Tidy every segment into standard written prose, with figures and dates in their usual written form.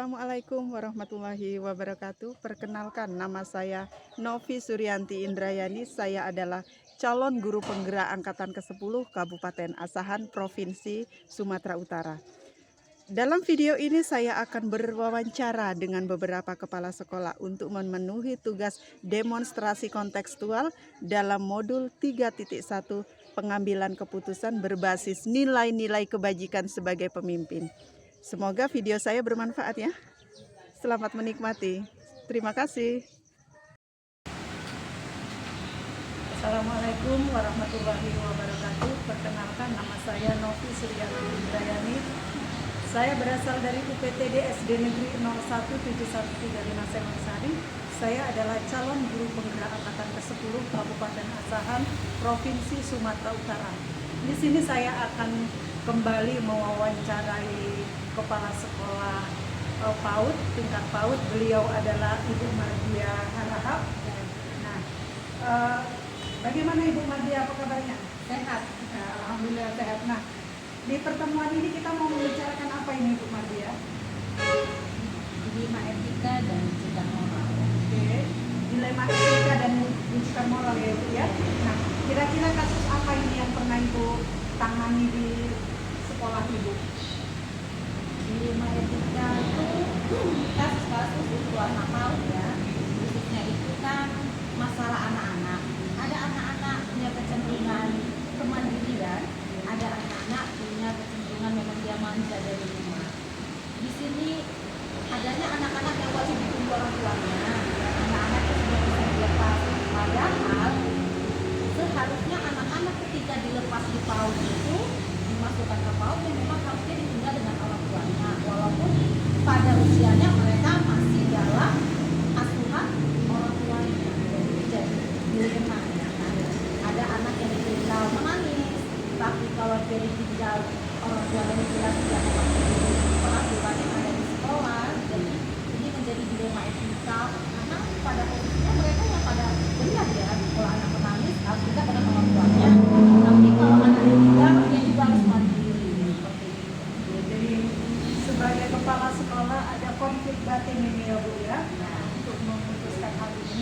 Assalamualaikum warahmatullahi wabarakatuh. Perkenalkan, nama saya Novi Suryanti Indrayani. Saya adalah calon guru penggerak angkatan ke-10 Kabupaten Asahan, Provinsi Sumatera Utara. Dalam video ini saya akan berwawancara dengan beberapa kepala sekolah untuk memenuhi tugas demonstrasi kontekstual dalam modul 3.1 pengambilan keputusan berbasis nilai-nilai kebajikan sebagai pemimpin. Semoga video saya bermanfaat ya. Selamat menikmati. Terima kasih. Assalamualaikum warahmatullahi wabarakatuh. Perkenalkan, nama saya Novi Suryanti Indrayani. Saya berasal dari UPTD SD Negeri 017135 Semangsari. Saya adalah calon guru penggerak angkatan ke-10 Kabupaten Asahan, Provinsi Sumatera Utara. Di sini saya akan kembali mewawancarai kepala sekolah PAUD, tingkat PAUD. Beliau adalah Ibu Mardia Harahap. Nah, bagaimana Ibu Mardia, apa kabarnya? Sehat. Alhamdulillah sehat. Nah, di pertemuan ini kita mau membicarakan apa ini Ibu Mardia? Dilema etika dan rujukan moral. Oke, dilema etika dan rujukan moral ya Ibu ya. Nah, kira-kira kasus apa ini yang pernah Ibu tangani di sekolah Ibu? Dilema etika itu kasus-kasus itu anak PAUD ya, khususnya itu kan masalah anak-anak. Ada anak-anak punya kecenderungan kemandirian, ada anak-anak punya kecenderungan memang dia manja dari rumah. Di sini adanya anak-anak yang wajib ditunggu orang tuanya, anak-anak yang sudah bisa dilepas. Padahal seharusnya anak-anak ketika dilepas di PAUD itu dimasukkan ke PAUD dan memang harusnya ditinggal dengan orang tuanya, walaupun pada usianya mereka masih dalam asuhan orang tuanya. Jadi dilema ya. Ada anak yang ditinggal menangis, tapi kalau dia ditinggal orang tuanya jelas tidak mematuhi peraturan yang ada di sekolah. Jadi ini menjadi dilema etika karena pada posisinya mereka yang pada benar ya, kalau anak menangis harus juga dengan orang tuanya, tapi kalau anak ditinggal dia juga harus mandiri seperti itu. Jadi sebagai kepala sekolah ada konflik batin ini ya Bu ya, untuk memutuskan hal ini.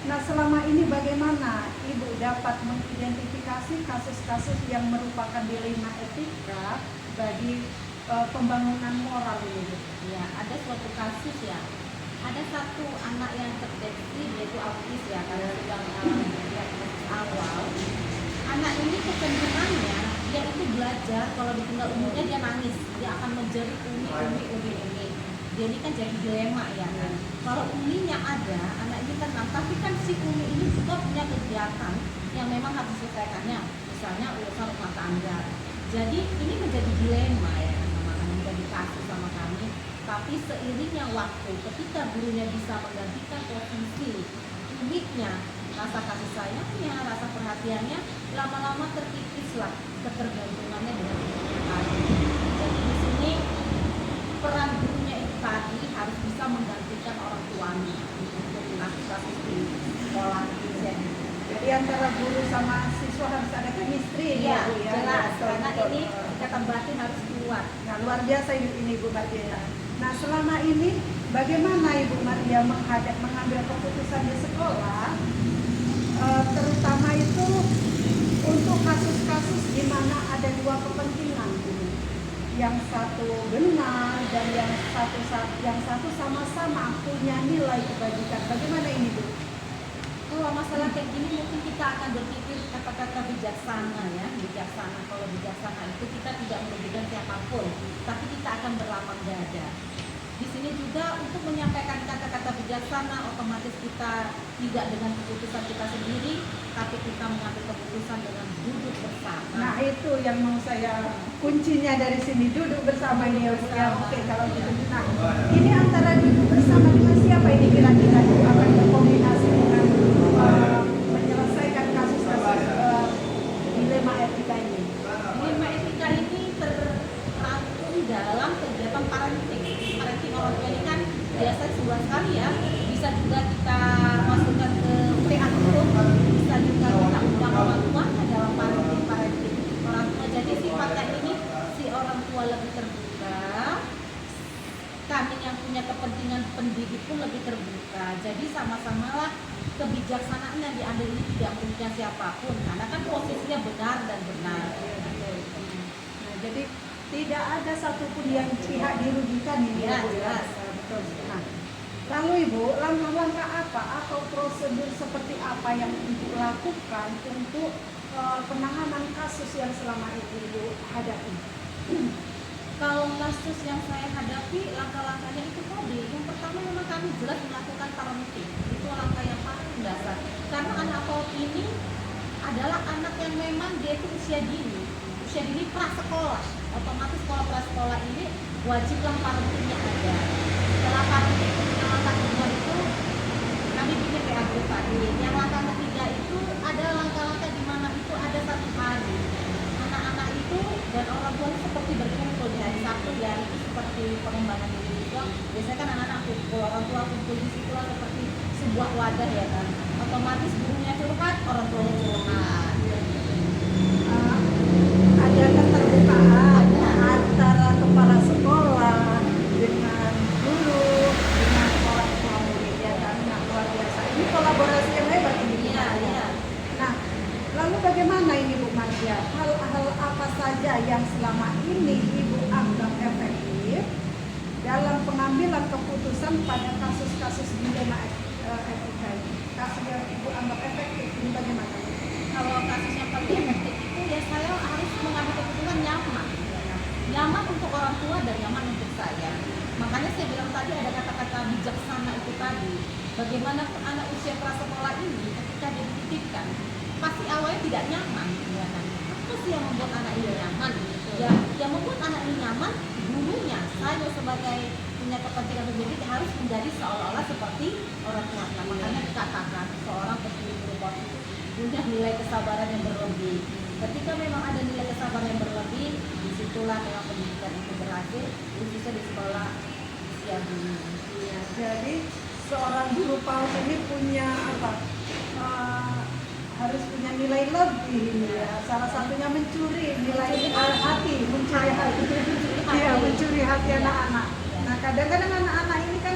Nah, selama ini bagaimana Ibu dapat mengidentifikasi kasus-kasus yang merupakan dilema etika bagi pembangunan moral ini Bu? Ya, ada suatu kasus ya. Ada satu anak yang terdeteksi yaitu autis ya, karena sudah mengalami diagnosis awal. Anak ini kecenderungannya dia itu belajar kalau ditinggal umurnya dia nangis, dia akan menjerit umi. Dia ini kan jadi dilema ya. Kalau uminya ada, anak ini tenang, tapi kan si umi ini juga punya kegiatan yang memang harus diselesaikannya, misalnya urusan rumah tangga. Jadi ini menjadi dilema ya, makanya menjadi kasus sama kami. Tapi seiringnya waktu, ketika gurunya bisa menggantikan posisi uniknya, rasa kasih sayangnya, rasa perhatiannya, lama-lama terkikislah ketergantungannya dengan gurunya tadi. Jadi di sini peran gurunya itu tadi harus bisa menggantikan orang tuanya untuk kasus-kasus di sekolah ini. Jadi antara guru sama siswa harus ada chemistry Ya, Bu ya. jelas, Betul, karena betul. ini ikatan batin harus kuat. Nah, luar biasa ini Bu Mardia. Nah, selama ini bagaimana Ibu Mardia mengambil keputusan di sekolah, terutama itu untuk kasus-kasus di mana ada dua kepentingan ini. Yang satu benar dan yang satu sama-sama punya nilai kebajikan. Bagaimana ini Bu? Kalau masalah kayak gini mungkin kita akan berpikir kata-kata bijaksana ya, bijaksana. Kalau bijaksana itu kita tidak merugikan siapapun, tapi kita akan berlapang dada. Di sini juga untuk menyampaikan kata-kata bijaksana, otomatis kita tidak dengan keputusan kita sendiri, tapi kita mengambil keputusan dengan duduk bersama. Nah, itu yang mau saya kuncinya dari sini, duduk bersama ini ya Bu ya. Oke, kalau gitu. Nah, ini antara duduk bersama dengan siapa ini kira-kira akan berkombinasi dengan menyelesaikan kasus-kasus dilema etika ini? Dilema etika ini terangkum dalam kegiatan parenting. Parenting orang tua ini kan biasa sebulan sekali ya, bisa juga kita masukkan ke PA group, bisa juga kita undang orang tua dalam parenting orang tua. Jadi sifatnya ini si orang tua lebih terbuka, kami yang punya kepentingan pendidik pun lebih terbuka. Jadi sama-samalah kebijaksanaan yang diambil ini tidak merugikan siapapun, karena kan posisinya benar dan benar. Nah, jadi tidak ada satupun yang pihak dirugikan ini Ya, Bu, ya. jelas. Betul. Nah, lalu Ibu, langkah-langkah apa atau prosedur seperti apa yang Ibu lakukan untuk penanganan kasus yang selama ini Ibu hadapi? Kalau kasus yang saya hadapi, langkah-langkahnya itu tadi. Yang pertama memang kami jelas melakukan parenting. Itu langkah yang paling dasar. Karena anak PAUD ini adalah anak yang memang dia itu usia dini. Usia dini prasekolah. Otomatis kalau prasekolah ini wajiblah parentingnya ada. Setelah parenting yang langkah kedua itu kami bikin PA group tadi. Yang langkah ketiga itu ada langkah-langkah di mana itu ada satu hari anak-anak itu dan orang tuanya seperti berkumpul di hari Sabtu ya, itu seperti pengembangan diri juga. Biasanya kan anak-anak kumpul, orang tua kumpul di situ lah seperti sebuah wadah ya kan. Otomatis gurunya curhat, orang tuanya curhat. Ada keterbukaan antara kepala sekolah dengan guru dengan orang tua murid ya kan. Nah, luar biasa. Ini kolaborasi yang hebat ini. Iya, iya. Nah, lalu bagaimana ini Bu Maria? Hal-hal apa saja yang selama ini Ibu anggap efektif dalam pengambilan keputusan pada kasus-kasus dilema etika ini? Kasus yang Ibu anggap efektif ini bagaimana? Kalau kasus yang paling efektif itu ya saya harus mengambil keputusan nyaman. Nyaman untuk orang tua dan nyaman untuk saya. Makanya saya bilang tadi ada kata-kata bijaksana itu tadi. Bagaimana anak usia prasekolah ini ketika dia dititipkan pasti awalnya tidak nyaman, ya kan? Apa sih yang membuat anak ini nyaman? Ya, yang membuat anak ini nyaman gurunya. Saya sebagai punya kepentingan pendidik harus menjadi seolah-olah seperti orang tuanya. Makanya dikatakan seorang pendidik berubah itu punya nilai kesabaran yang berlebih. Ketika memang ada nilai kesabaran yang berlebih, disitulah memang pendidikan itu berhasil, khususnya di sekolah usia dini. Ya, jadi seorang guru PAUD ini punya apa? Harus punya nilai lebih ya. Salah satunya mencuri nilai hati, mencuri hati. Iya, mencuri hati anak-anak. Nah, kadang-kadang anak-anak ini kan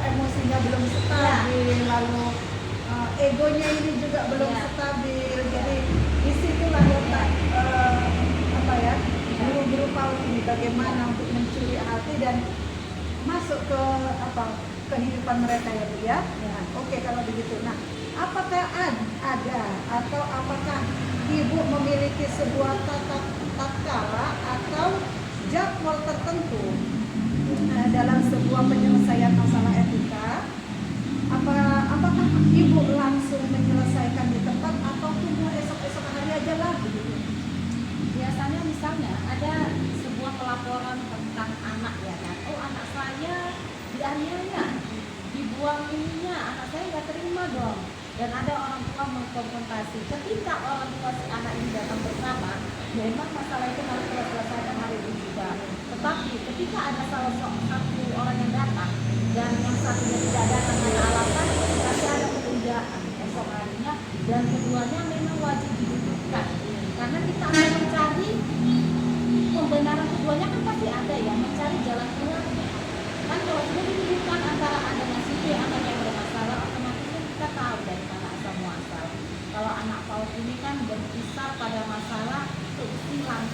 emosinya belum stabil, lalu egonya ini juga belum stabil. Jadi disitulah letak guru-guru PAUD ini bagaimana untuk mencuri hati dan masuk ke kehidupan mereka ya Bu ya. Oke, kalau begitu. Nah, apakah ada atau apakah Ibu memiliki sebuah tatkala atau jadwal tertentu dalam sebuah penyelesaian masalah etika? Apakah Ibu langsung menyelesaikan di tempat atau tunggu esok-esok hari aja lah begitu? Biasanya misalnya ada sebuah pelaporan tentang anak ya kan. Oh, anak saya dianiaya, dibuang ininya, anak saya nggak terima dong. Dan ada orang tua mengkonfrontasi. Ketika orang tua si anak ini datang bersama, memang masalah itu harus selesaikan hari ini juga. Tetapi ketika ada salah satu orang yang datang dan yang satunya tidak datang karena alasan, pasti ada penundaan esok harinya dan keduanya memang wajib didudukkan. Karena kita akan mencari pembenaran keduanya kan pasti ada ya, mencari jalan keluarnya. Kan kalau sudah didudukkan antara A dengan si B, anak yang bermasalah, otomatis kita tahu dari mana asal muasal. Kalau anak PAUD ini kan berkisar pada masalah keusilan.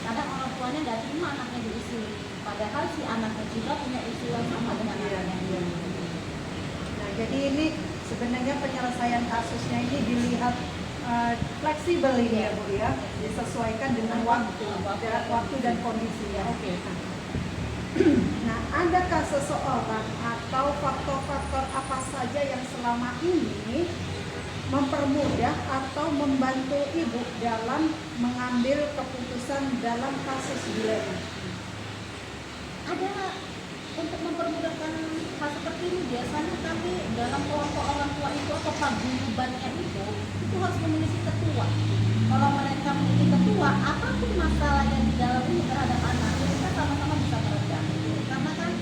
Kadang orang tuanya nggak terima anaknya diusil, padahal si anaknya juga punya usilan sama dengan anaknya. Nah, jadi ini sebenarnya penyelesaian kasusnya ini dilihat fleksibel ini ya Bu ya, disesuaikan dengan waktu dan kondisi ya. Oke. Nah, adakah seseorang atau faktor-faktor apa saja yang selama ini mempermudah atau membantu Ibu dalam mengambil keputusan dalam kasus dilema? Ada untuk mempermudahkan hal seperti ini. Biasanya kami dalam kelompok orang tua itu atau paguyubannya itu harus memiliki ketua. Kalau mereka memiliki ketua, apapun masalah yang di dalam ini terhadap anak, mereka sama-sama bisa meredam. Karena kan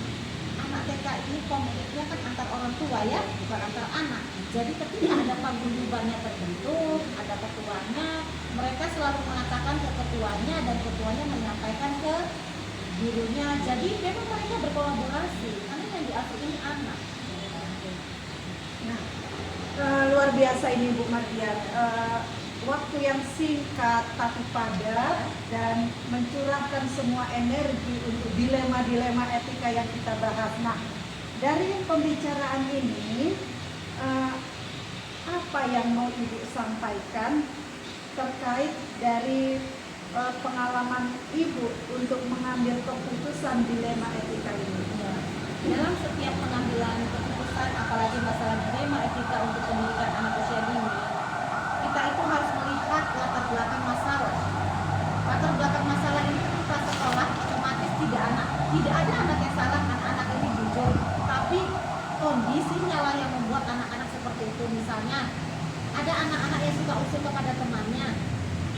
anak TK ini komunikasinya kan antar orang tua ya, bukan antar anak. Jadi ketika ada paguyubannya terbentuk, ada ketuanya, mereka selalu mengatakan ke ketuanya dan ketuanya menyampaikan ke gurunya. Jadi memang mereka berkolaborasi karena yang diasuh ini anak. Nah, luar biasa ini Bu Mardian. Waktu yang singkat tapi padat dan mencurahkan semua energi untuk dilema-dilema etika yang kita bahas. Nah, dari pembicaraan ini, apa yang mau Ibu sampaikan terkait dari pengalaman Ibu untuk mengambil keputusan dilema etika ini? Dalam setiap pengambilan keputusan, apalagi masalah dilema etika untuk pendidikan anak usia dini, kita itu harus melihat latar belakang masalah. Latar belakang masalah ini kita sekolah otomatis tidak ada anak yang salah, anak-anak ini jujur, tapi kondisinya lah yang membuat anak-anak seperti itu. Misalnya ada anak-anak yang suka usil kepada temannya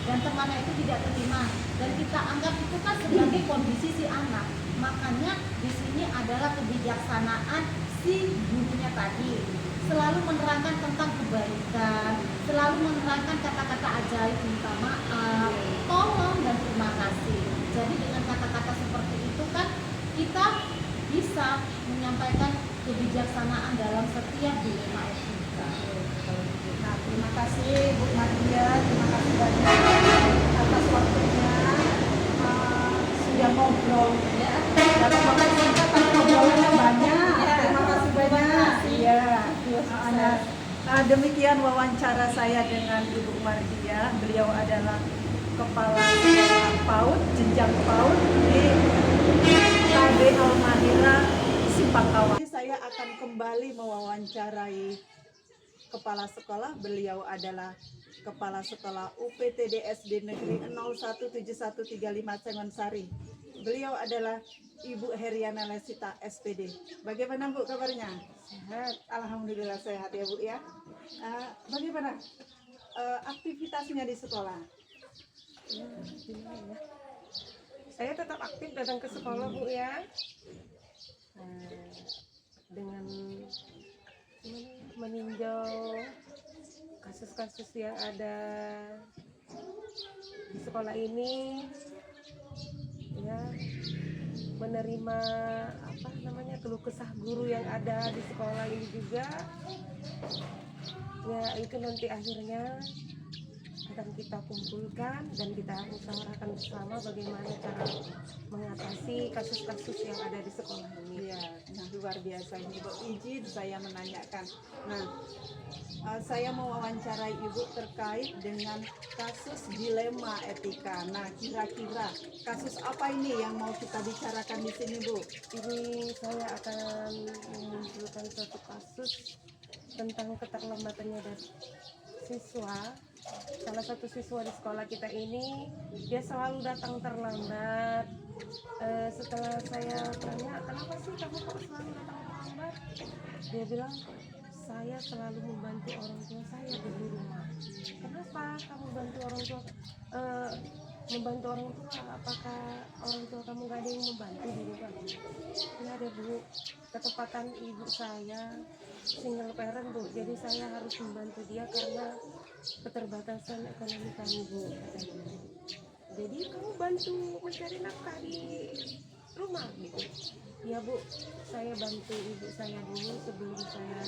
dan temannya itu tidak terima dan kita anggap itu kan sebagai kondisi si anak. Makanya di sini adalah kebijaksanaan si gurunya tadi, selalu menerangkan tentang kebaikan, selalu menerangkan kata-kata ajaib, minta maaf, tolong dan terima kasih. Jadi dengan kata-kata seperti itu kan kita bisa menyampaikan kebijaksanaan dalam setiap dilema etika. Nah, terima kasih Bu Mardia, terima kasih banyak atas waktunya. Sudah ngobrol ya. Dalam waktu singkat tapi ngobrolannya banyak. Terima kasih banyak. Iya. Demikian wawancara saya dengan Ibu Mardia. Beliau adalah kepala sekolah PAUD, jenjang PAUD di KB Al-Mahira Simpangkawan. Saya akan kembali mewawancarai kepala sekolah. Beliau adalah Kepala Sekolah UPTD SD Negeri 017135 Sengonsari. Beliau adalah Ibu Heriana Lesita SPD. Bagaimana Bu kabarnya? Sehat. Alhamdulillah sehat ya Bu ya. Bagaimana aktivitasnya di sekolah? Ya, gimana ya? Saya tetap aktif datang ke sekolah Bu ya. Dengan meninjau kasus-kasus yang ada di sekolah ini, ya, menerima keluh kesah guru yang ada di sekolah ini juga, ya itu nanti akhirnya akan kita kumpulkan dan kita musyawarahkan bersama bagaimana cara mengatasi kasus-kasus yang ada di sekolah ini. Ya, nah luar biasa ini Bu. Izin saya menanyakan. Nah, saya mau wawancarai Ibu terkait dengan kasus dilema etika. Nah, kira-kira kasus apa ini yang mau kita bicarakan di sini Bu? Ini saya akan menunjukkan suatu kasus tentang keterlambatannya dari siswa. Salah satu siswa di sekolah kita ini, dia selalu datang terlambat. Setelah saya tanya, kenapa sih kamu kok selalu datang terlambat? Dia bilang, saya selalu membantu orang tua saya di rumah. Kenapa kamu bantu orang tua? Membantu orang tua, apakah orang tua kamu gak ada yang membantu di rumah? Ya ada Bu, ketepatan ibu saya single parent Bu, jadi saya harus membantu dia karena keterbatasan ekonomi kami Bu. Jadi kamu bantu mencari nafkah di rumah gitu. Ya Bu, saya bantu ibu saya dulu sebelum saya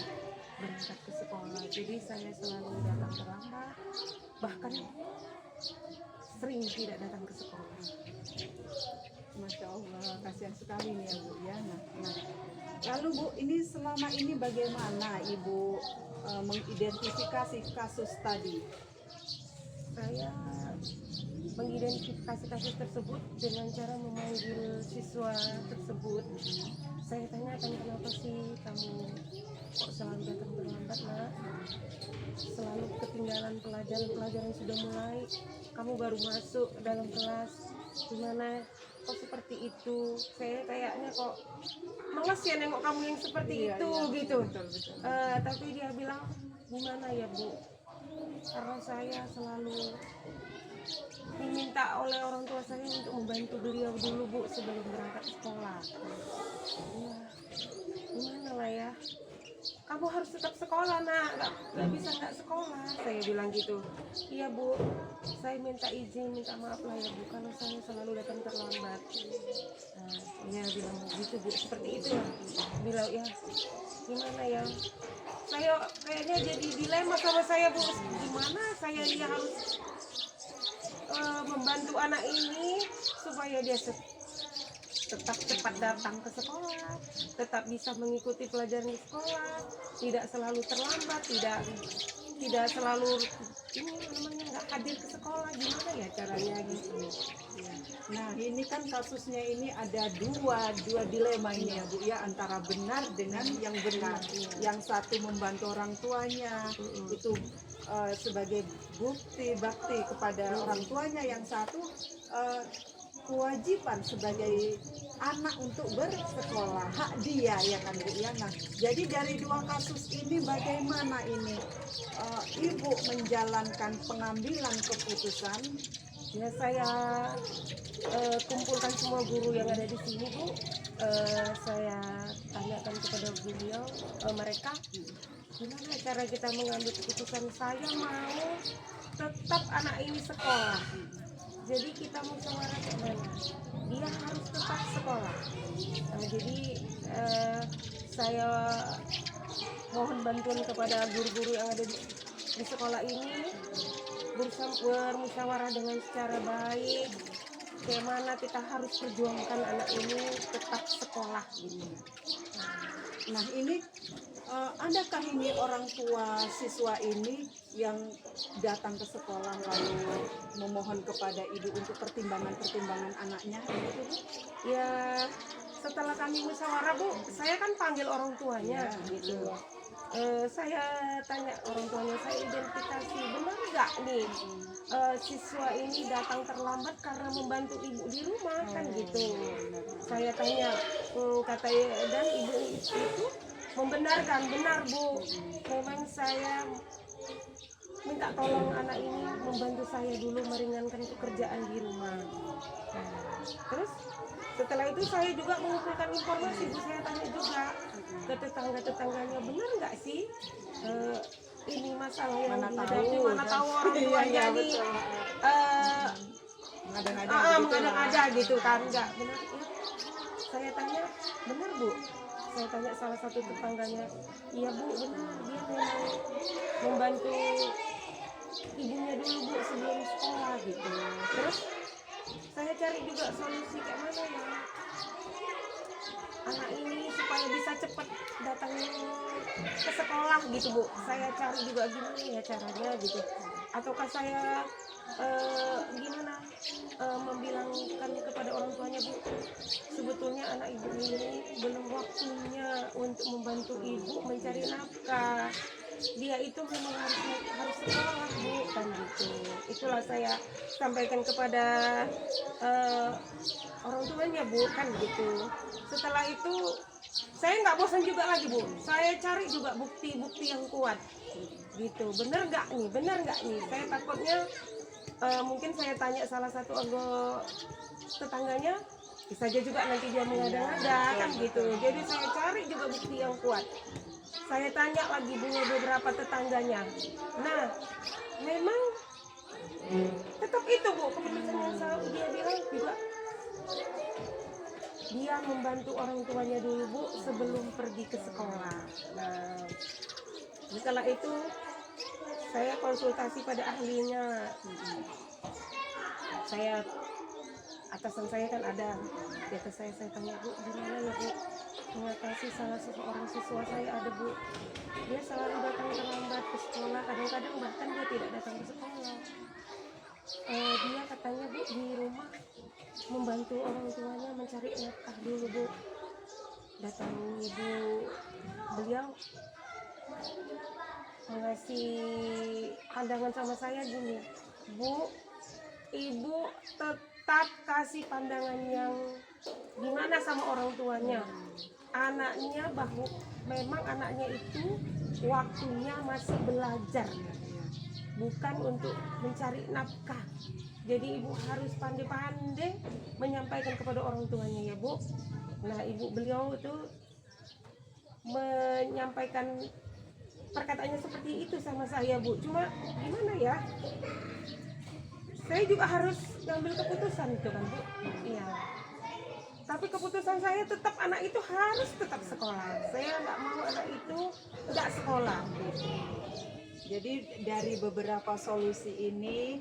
berangkat ke sekolah. Jadi saya selalu datang terlambat, bahkan sering tidak datang ke sekolah. Masya Allah, kasihan sekali nih ya Bu ya. Nah, lalu Bu, ini selama ini bagaimana Ibu mengidentifikasi kasus tadi? Saya mengidentifikasi kasus tersebut dengan cara memanggil siswa tersebut. Saya tanyakan, kenapa sih kamu kok selalu datang terlambat Nak? Selalu ketinggalan pelajaran sudah mulai, kamu baru masuk dalam kelas, gimana kok seperti itu? Saya kayaknya kok males ya nengok kamu yang seperti itu gitu. Betul. Tapi dia bilang, gimana ya Bu, karena saya selalu diminta oleh orang tua saya untuk membantu beliau dulu Bu sebelum berangkat sekolah. Ya, gimana lah ya, kamu harus tetap sekolah nak, nggak bisa nggak sekolah. Saya bilang gitu. Iya bu, saya minta izin, minta maaf lah ya bu, kalau saya selalu datang terlambat. Nah, dia bilang gitu bu, seperti itu lah. Bilang ya, gimana ya? Saya kayaknya jadi dilema sama saya bu, gimana saya dia harus membantu anak ini supaya dia tetap cepat datang ke sekolah, tetap bisa mengikuti pelajaran di sekolah, tidak selalu terlambat, tidak selalu ini namanya nggak hadir ke sekolah. Gimana ya caranya gitu. Nah, ini kan kasusnya ini ada dua dilema ini ya Bu ya, antara benar dengan yang benar. Yang satu membantu orang tuanya itu sebagai bukti bakti kepada orang tuanya, yang satu kewajiban sebagai anak untuk bersekolah, hak dia ya kan Bu ya. Nah, jadi dari dua kasus ini bagaimana ini Ibu menjalankan pengambilan keputusan? Ya saya kumpulkan semua guru yang ada di sini bu, saya tanyakan kepada beliau mereka gimana cara kita mengambil keputusan. Saya mau tetap anak ini sekolah, jadi kita musyawarah kemana, dia harus tetap sekolah. Nah, jadi saya mohon bantuan kepada guru-guru yang ada di sekolah ini, bermusyawarah dengan secara baik, bagaimana kita harus perjuangkan anak ini tetap sekolah gitu. Nah, ini adakah ini orang tua siswa ini yang datang ke sekolah lalu memohon kepada ibu untuk pertimbangan anaknya gitu Bu? Ya setelah kami musyawarah bu, saya kan panggil orang tuanya gitu. Saya tanya orang tuanya, saya identifikasi benar nggak nih siswa ini datang terlambat karena membantu ibu di rumah kan gitu. Saya tanya, kata dan ibu itu membenarkan, benar bu, memang saya minta tolong anak ini membantu saya dulu meringankan pekerjaan di rumah. Nah, terus setelah itu saya juga mengumpulkan informasi bu, saya tanya juga ke tetangga-tetangganya, benar nggak sih ini masalah yang dihadapi, mana tahu orang tuanya ini mengada-ngada gitu kan, nggak benar ya. Saya tanya, benar bu, saya tanya salah satu tetangganya, iya bu benar, dia memang membantu ibunya dulu bu sebelum sekolah gitu. Terus saya cari juga solusi kayak mana ya anak ini supaya bisa cepat datang ke sekolah gitu bu. Saya cari juga gimana ya caranya gitu, ataukah saya gimana membilangkan kepada orang tuanya bu, sebetulnya anak ibu ini belum waktunya untuk membantu ibu mencari nafkah, dia itu memang harus sekolah bu kan gitu. Itulah saya sampaikan kepada orang tuanya bu kan gitu. Setelah itu saya nggak bosan juga lagi bu, saya cari juga bukti-bukti yang kuat gitu. Bener nggak nih, saya takutnya mungkin saya tanya salah satu tetangganya, bisa aja juga nanti dia mengada-ngada kan gitu. Jadi saya cari juga bukti yang kuat. Saya tanya lagi beberapa tetangganya. Nah, memang tetap itu bu keputusan yang dia bilang juga, dia membantu orang tuanya dulu bu sebelum pergi ke sekolah. Nah, setelah itu saya konsultasi pada ahlinya. Atasan saya kan ada di atas saya tanya, bu gimana ya bu mengatasi salah seorang siswa saya ada bu, dia selalu datang terlambat ke sekolah, kadang-kadang bahkan dia tidak datang ke sekolah. Dia katanya bu di rumah membantu orang tuanya mencari nafkah dulu bu. Datang ibu beliau mengasih pandangan sama saya gini, bu, ibu tetap kasih pandangan yang gimana sama orang tuanya. Anaknya bahwa memang anaknya itu waktunya masih belajar, bukan untuk mencari nafkah. Jadi ibu harus pandai-pandai menyampaikan kepada orang tuanya ya bu. Nah ibu beliau itu menyampaikan perkataannya seperti itu sama saya, Bu. Cuma gimana ya? Saya juga harus ngambil keputusan itu kan, Bu. Iya. Tapi keputusan saya tetap anak itu harus tetap sekolah. Saya nggak mau anak itu nggak sekolah. Jadi dari beberapa solusi ini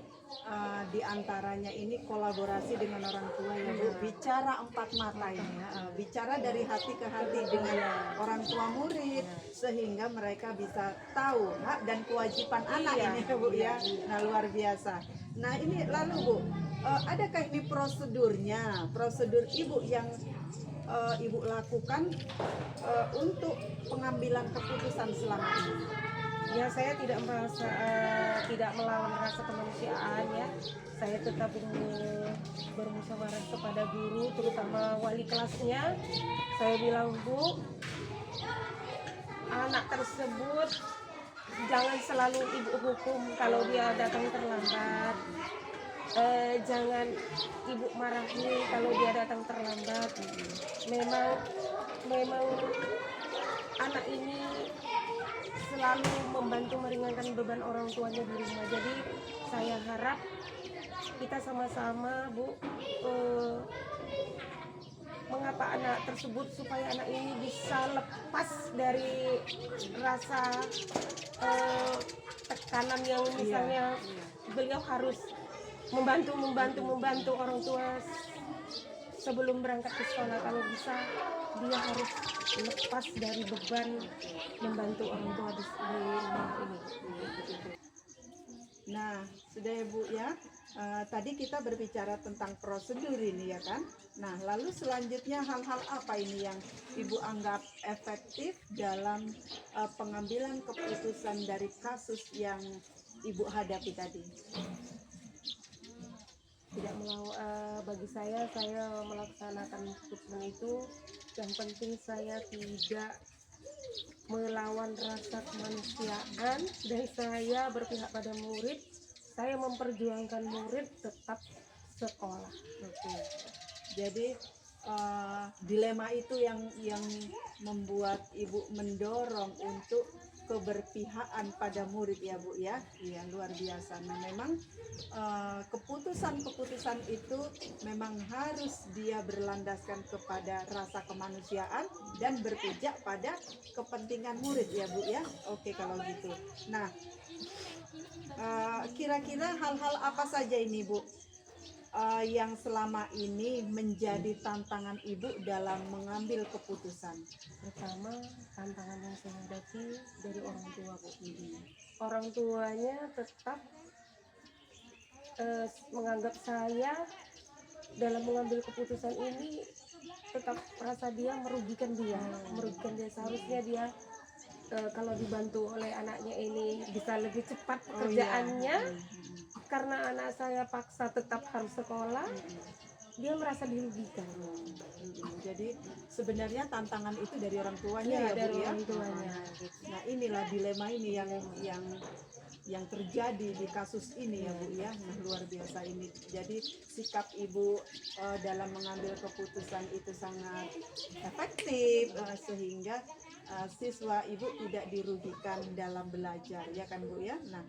diantaranya ini kolaborasi dengan orang tua ya Bu, bicara empat mata ini ya, bicara dari hati ke hati dengan orang tua murid sehingga mereka bisa tahu hak dan kewajiban anak ini ya Bu ya. Nah luar biasa. Nah ini lalu Bu, adakah ini prosedurnya, prosedur Ibu yang Ibu lakukan untuk pengambilan keputusan selama ini? Ya, saya tidak merasa tidak melawan rasa kemanusiaan ya. Saya tetap bermusyawarah kepada guru, terutama wali kelasnya. Saya bilang, Bu, anak tersebut jangan selalu ibu hukum kalau dia datang terlambat. Jangan ibu marahi kalau dia datang terlambat. Memang anak ini selalu membantu meringankan beban orang tuanya di rumah. Jadi saya harap kita sama-sama, Bu, mengapa anak tersebut supaya anak ini bisa lepas dari rasa tekanan yang misalnya beliau harus membantu orang tua sebelum berangkat ke sekolah. Kalau bisa dia harus lepas dari beban membantu orang tua di rumah ini. Nah, sudah ya Bu ya. Tadi kita berbicara tentang prosedur ini ya kan. Nah, lalu selanjutnya hal-hal apa ini yang Ibu anggap efektif dalam pengambilan keputusan dari kasus yang Ibu hadapi tadi? Tidak bagi saya melaksanakan keputusan itu yang penting saya tidak melawan rasa kemanusiaan dan saya berpihak pada murid. Saya memperjuangkan murid tetap sekolah. Oke. Jadi dilema itu yang membuat Ibu mendorong untuk keberpihakan pada murid ya Bu ya. Iya luar biasa. Nah memang keputusan-keputusan itu memang harus dia berlandaskan kepada rasa kemanusiaan dan berpijak pada kepentingan murid ya Bu ya. Oke kalau gitu. Nah kira-kira hal-hal apa saja ini Bu yang selama ini menjadi tantangan Ibu dalam mengambil keputusan? Pertama, tantangan yang saya hadapi dari orang tua, Bu. Orang tuanya tetap menganggap saya dalam mengambil keputusan ini tetap merasa dia merugikan dia. Seharusnya dia kalau dibantu oleh anaknya ini bisa lebih cepat pekerjaannya. Karena anak saya paksa tetap harus sekolah, dia merasa dirugikan. Jadi sebenarnya tantangan itu dari orang tuanya ya dari Bu ya. orang tuanya. Nah inilah dilema ini yang terjadi di kasus ini ya Bu ya. Nah luar biasa ini. Jadi sikap Ibu dalam mengambil keputusan itu sangat efektif sehingga siswa Ibu tidak dirugikan dalam belajar ya kan Bu ya. Nah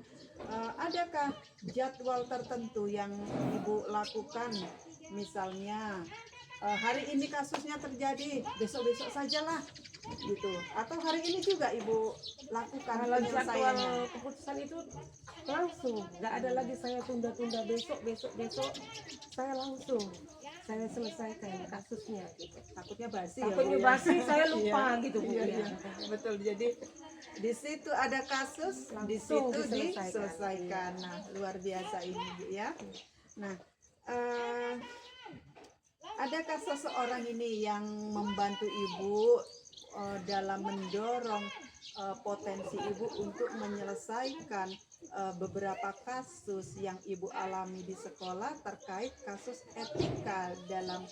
adakah jadwal tertentu yang Ibu lakukan, misalnya hari ini kasusnya terjadi, besok-besok sajalah gitu, atau hari ini juga Ibu lakukan Kalau jadwal penyelesaiannya? keputusan itu langsung, nggak ada lagi saya tunda-tunda besok, saya langsung saya selesaikan kasusnya gitu. Takutnya basi Takutnya ya Bu, basi, ya? saya lupa gitu Bu. Iya, Ya. iya. Betul, jadi di situ ada kasus, di Langsung situ diselesaikan. diselesaikan. Nah luar biasa ini Bu ya. Nah adakah seseorang ini yang membantu Ibu dalam mendorong potensi Ibu untuk menyelesaikan beberapa kasus yang Ibu alami di sekolah terkait kasus etika dalam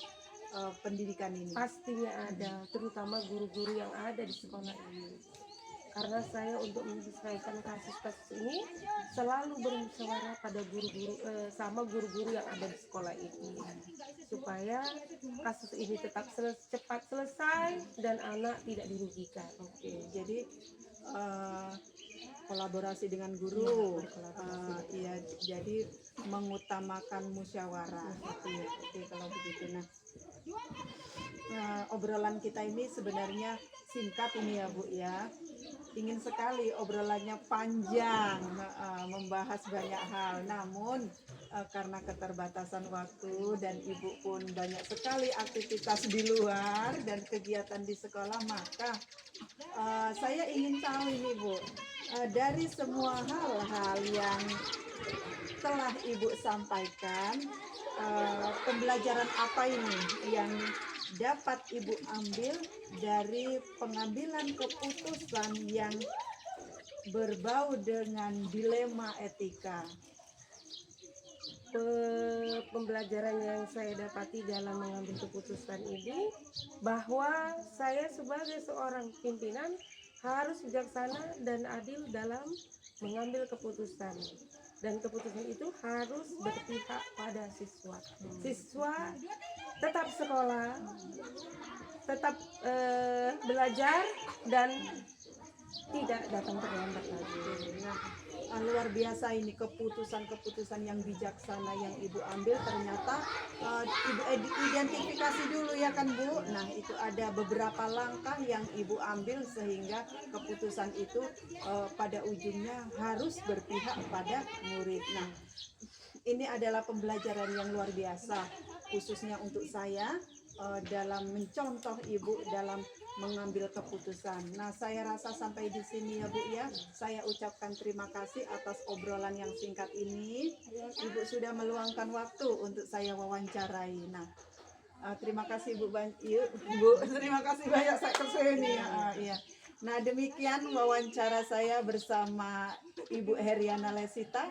pendidikan ini? Pastinya ada, terutama guru-guru yang ada di sekolah ini. Karena saya untuk menyelesaikan kasus-kasus ini selalu bermusyawarah pada guru-guru sama guru-guru yang ada di sekolah ini supaya kasus ini tetap cepat selesai dan anak tidak dirugikan. Oke, jadi kolaborasi dengan guru. Iya, berkolaborasi. Iya, jadi mengutamakan musyawarah. Oke, kalau begitu. Nah, obrolan kita ini sebenarnya singkat ini ya Bu ya. Ingin sekali obrolannya panjang, membahas banyak hal. Namun karena keterbatasan waktu dan Ibu pun banyak sekali aktivitas di luar dan kegiatan di sekolah, maka saya ingin tahu ini Bu, dari semua hal-hal yang telah Ibu sampaikan, pembelajaran apa ini yang dapat Ibu ambil dari pengambilan keputusan yang berbau dengan dilema etika? Pembelajaran yang saya dapati dalam mengambil keputusan ini, bahwa saya sebagai seorang pimpinan harus bijaksana dan adil dalam mengambil keputusan, dan keputusan itu harus berpihak pada siswa. Siswa tetap sekolah, tetap belajar, dan tidak datang terlambat lagi. Nah, luar biasa ini keputusan-keputusan yang bijaksana yang Ibu ambil. Ternyata Ibu identifikasi dulu ya kan Bu. Nah, itu ada beberapa langkah yang Ibu ambil sehingga keputusan itu pada ujungnya harus berpihak pada murid. Nah, ini adalah pembelajaran yang luar biasa khususnya untuk saya dalam mencontoh Ibu dalam mengambil keputusan. Nah, saya rasa sampai di sini ya Bu ya. Saya ucapkan terima kasih atas obrolan yang singkat ini. Ibu sudah meluangkan waktu untuk saya wawancarai. Nah, terima kasih Bu. Terima kasih banyak saya kesini. Iya. Nah, demikian wawancara saya bersama Ibu Heriana Lesita,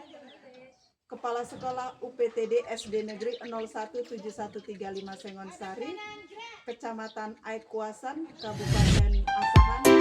Kepala Sekolah UPTD SD Negeri 017135 Sengonsari, Kecamatan Aikuasan, Kabupaten Asahan.